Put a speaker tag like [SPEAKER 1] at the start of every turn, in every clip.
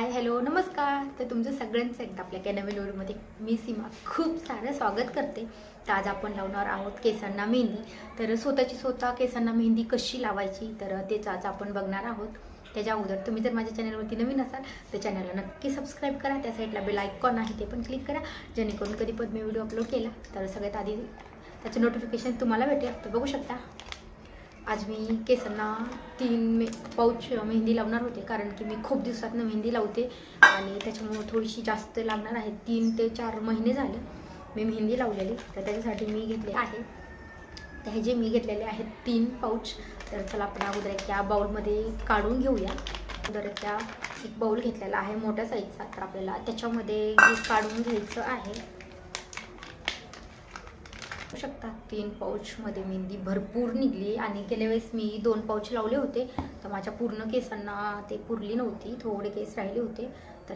[SPEAKER 1] Hi hello नमस्कार। तर तुमचं सगळ्यांचं एकदा आपल्या काही नवीन व्हिडिओमध्ये मी सीमा खूप सारं स्वागत करते। तर आज आपण लावणार आहोत केसांना मेहंदी। तर स्वतः केसांना मेहंदी कशी लावायची तर तेच आज आपण बघणार आहोत। त्याच्या अगोदर तुम्ही जर माझ्या चॅनलवरती नवीन असाल तर चॅनलला नक्की सबस्क्राईब करा। त्या साईडला बेल आयकॉन आहे ते पण क्लिक करा, जेणेकरून कधी पण मी व्हिडिओ अपलोड केला तर सगळ्यात आधी त्याचं नोटिफिकेशन तुम्हाला भेटेल। तर बघू शकता आज मी केसांना 3 पाउच मेहंदी लावणार होते, कारण की मी खूप दिवसातून मेहंदी लावते आणि त्याच्यामुळे थोडीशी जास्त लागणार आहे। 3 ते 4 महिने झाले मी मेहंदी लावलेली, तर त्याच्यासाठी मी घेतले आहे तर हे जे मी घेतलेले आहेत 3 पाउच। तर चला आपण अगोदर त्या बाउलमध्ये काढून घेऊया। अगोदर एक बाउल घेतलेला आहे मोठ्या साईजचा, तर आपल्याला त्याच्यामध्ये काढून घ्यायचं आहे। शकता 3 पाउच मध्ये मेहंदी भरपूर निघली आणि गेल्या वेळेस मी 2 पाउच लावले होते तर माझ्या पूर्ण केसांना ते पुरली नव्हती, थोडे केस राहिले होते। तर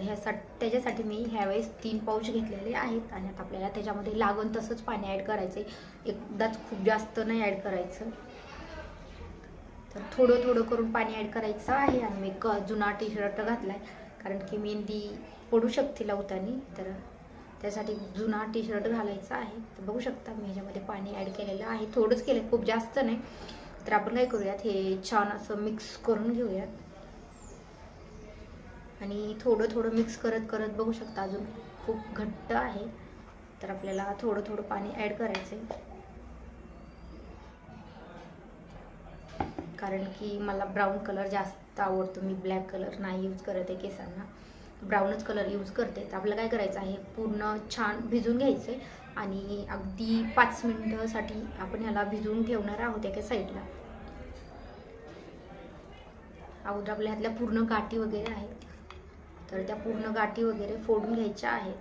[SPEAKER 1] त्याच्यासाठी मी ह्यावेळेस 3 पाउच घेतलेले आहेत आणि आता आपल्याला त्याच्यामध्ये लागण तसंच पाणी ॲड करायचं आहे, एकदाच खूप जास्त नाही ॲड करायचं। तर थोडं थोडं करून पाणी ॲड करायचं आहे आणि मी जुना टी शर्ट घातलाय, कारण की मेहंदी पडू शकते लावताना, तर त्यासाठी जुना टी शर्ट घालायचा आहे। तर बघू शकता मी ह्याच्यामध्ये पाणी ॲड केलेलं आहे, थोडंच केलं, खूप जास्त नाही। तर आपण काय करूयात, हे छान असं मिक्स करून घेऊयात आणि थोडं थोडं मिक्स करत करत बघू शकता अजून खूप घट्ट आहे, तर आपल्याला थोडं थोडं पाणी ॲड करायचं आहे, कारण की मला ब्राऊन कलर जास्त आवडतो। मी ब्लॅक कलर नाही यूज करत आहे केसांना, ब्राऊनच कलर यूज करते। तर आपल्याला काय करायचं आहे, पूर्ण छान भिजून घ्यायचं आहे आणि अगदी 5 मिनिटांसाठी आपण ह्याला भिजवून ठेवणार आहोत एका साईडला। अगोदर आपल्या ह्यातल्या पूर्ण गाठी वगैरे आहेत, तर त्या पूर्ण गाठी वगैरे फोडून घ्यायच्या आहेत।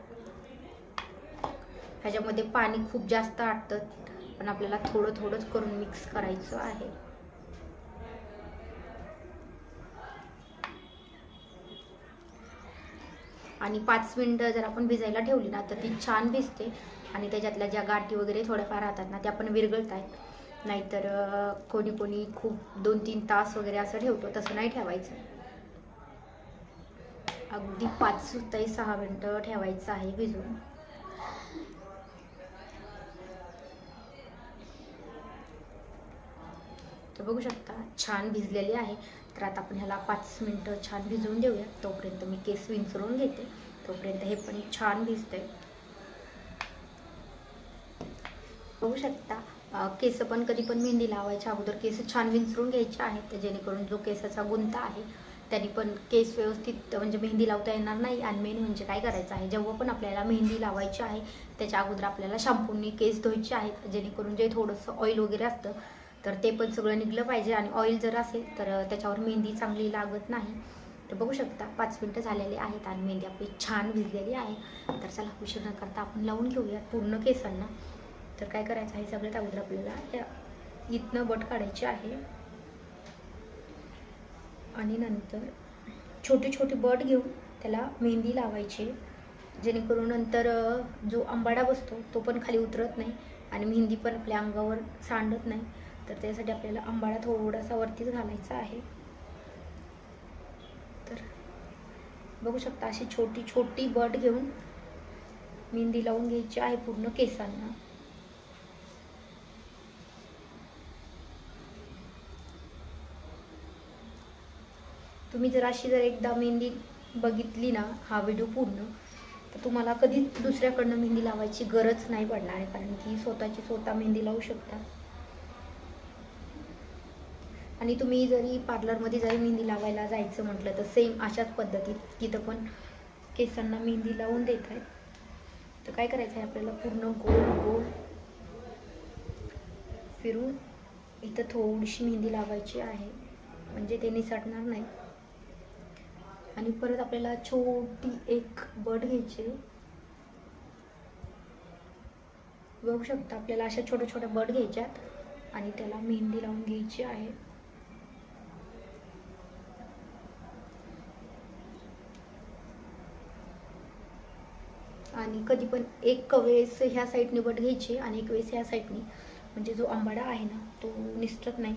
[SPEAKER 1] ह्याच्यामध्ये पाणी खूप जास्त आटतं, पण आपल्याला थोडं थोडंच करून मिक्स करायचं आहे। आणि 5 मिनिटं जर आपण भिजायला ठेवली ना तर ती छान भिजते आणि त्याच्यातल्या ज्या गाठी वगैरे थोड्याफार राहतात ना त्या पण विरघळत आहेत। नाहीतर कोणी खूप 2-3 तास वगैरे असं ठेवतो, तसं नाही ठेवायचं। अगदी 5 ते 6 मिनिटं ठेवायचं आहे भिजून। तर बघू शकता छान भिजलेली आहे। तर आता आपण ह्याला 5 मिनिटं छान भिजवून देऊया। तोपर्यंत मी केस विंचरून घेते, तोपर्यंत हे पण छान भिजतंय। बघू शकता केस पण कधी पण मेहंदी लावायच्या अगोदर केस छान विंचरून घ्यायचे आहेत, तर जेणेकरून जो केसाचा गुंता आहे त्याने पण केस व्यवस्थित म्हणजे मेहंदी लावता येणार नाही। आणि मेन म्हणजे काय करायचं आहे, जेव्हा पण आपल्याला मेहंदी लावायची आहे त्याच्या अगोदर आपल्याला शॅम्पूने केस धुवायचे आहेत, जेणेकरून जे थोडंसं ऑइल वगैरे असतं तर ते पण सगळं निघलं पाहिजे। आणि ऑइल जर असेल तर त्याच्यावर मेहंदी चांगली लागत नाही। तर बघू शकता 5 मिनिटं झालेले आहेत आणि मेहंदी आपली छान भिजलेली आहे। तर चला उशीर न करता आपण लावून घेऊया पूर्ण केसांना। तर काय करायचं आहे, सगळ्यात अगोदर आपल्याला इथनं बट काढायची आहे आणि नंतर छोटी छोटी बट घेऊन त्याला मेहंदी लावायची, जेणेकरून नंतर जो आंबाडा बसतो तो पण खाली उतरत नाही आणि मेहंदी पण आपल्या अंगावर सांडत नाही। तर त्यासाठी आपल्याला आंबाडा थोडासा वरतीच घालायचा आहे। तर बघू शकता अशी छोटी छोटी बट घेऊन मेहंदी लावून घ्यायची आहे पूर्ण केसांना। तुम्ही जर एकदा मेहंदी बघितली ना, हा व्हिडिओ पूर्ण, तर तुम्हाला कधीच दुसऱ्याकडनं मेहंदी लावायची गरज नाही पडणार आहे, कारण की स्वतः मेहंदी लावू शकता। आणि तुम्ही जरी पार्लरमध्ये मेहंदी लावायला जायचं म्हटलं तर सेम अशाच पद्धतीत तिथं पण केसांना मेहंदी लावून देत आहेत। तर काय करायचं आहे, आपल्याला पूर्ण गोल गोल फिरून इथं थोडीशी मेहंदी लावायची आहे, म्हणजे ते निसटणार नाही। आणि परत आपल्याला छोटी एक बट घ्यायची, बघू शकता आपल्याला अशा छोट्या छोट्या बट घ्यायच्यात आणि त्याला मेहंदी लावून घ्यायची आहे। आणि कधी पण एक वेळेस ह्या साईडने बट घ्यायची आणि एक वेळेस ह्या साईडने, म्हणजे जो आंबाडा आहे ना तो निसटत नाही।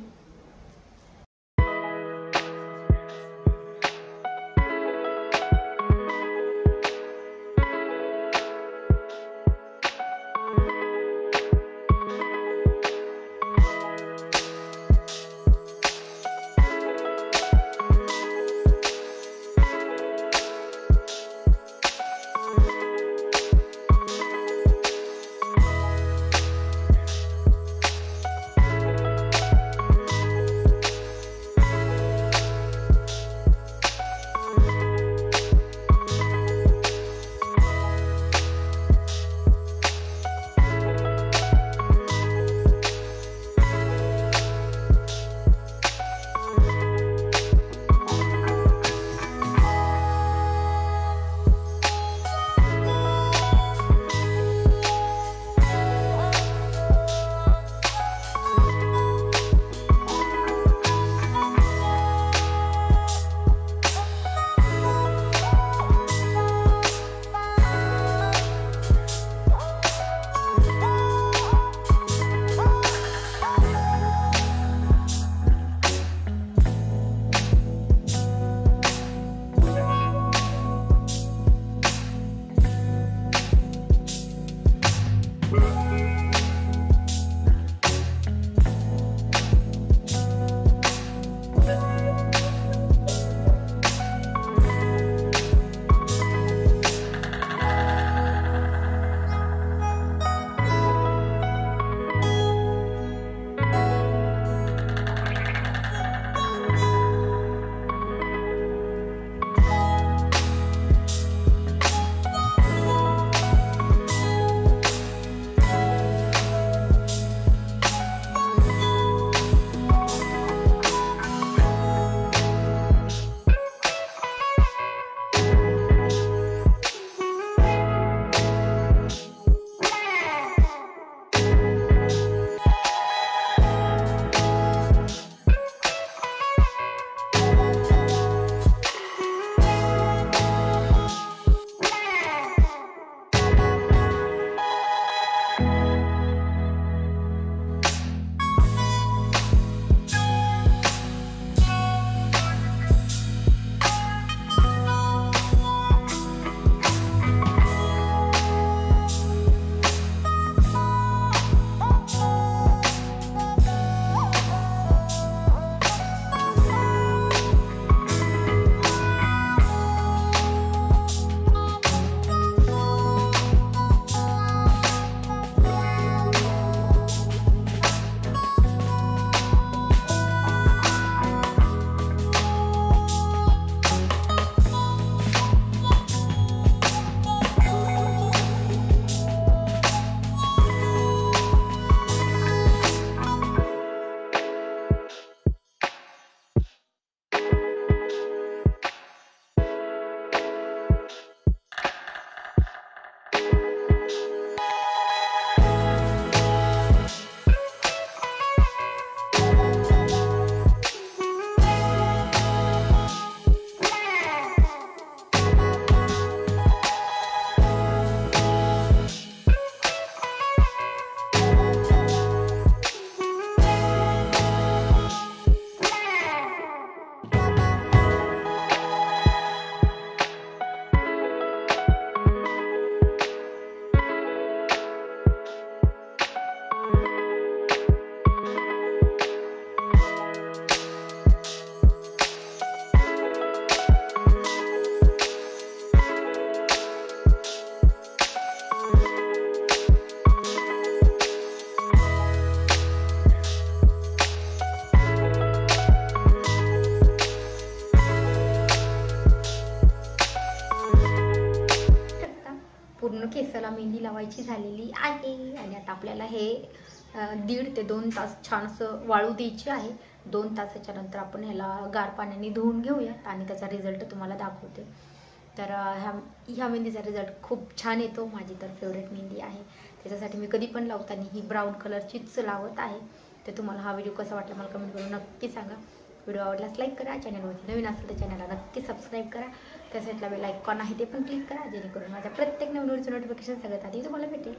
[SPEAKER 1] मित्रांनो, केसाला मेहंदी लावायची झालेली आहे आणि आता आपल्याला हे 1.5 ते 2 तास छान असं वाळू द्यायची आहे. 2 तासाच्या नंतर आपण ह्याला गार पाण्याने धुवून घेऊयात आणि त्याचा रिझल्ट तुम्हाला दाखवते. तर ह्या मेहंदीचा रिझल्ट खूप छान येतो. माझी तर फेवरेट मेहंदी आहे. त्याच्यासाठी मी कधी पण लावताना ही ब्राऊन कलरचीच लावत आहे. तर तुम्हाला हा व्हिडिओ कसा वाटला मला कमेंट करून नक्की सांगा. व्हिडिओ आवडल्यास लाईक करा. चॅनलवरती नवीन असेल तर चॅनलला नक्की सबस्क्राईब करा. त्या साईडला बेल आयकॉन आहे ते पण क्लिक करा, जेणेकरून माझ्या प्रत्येक नवीन व्हिडिओचं नोटिफिकेशन सगळ्यात आधी तुम्हाला भेटेल.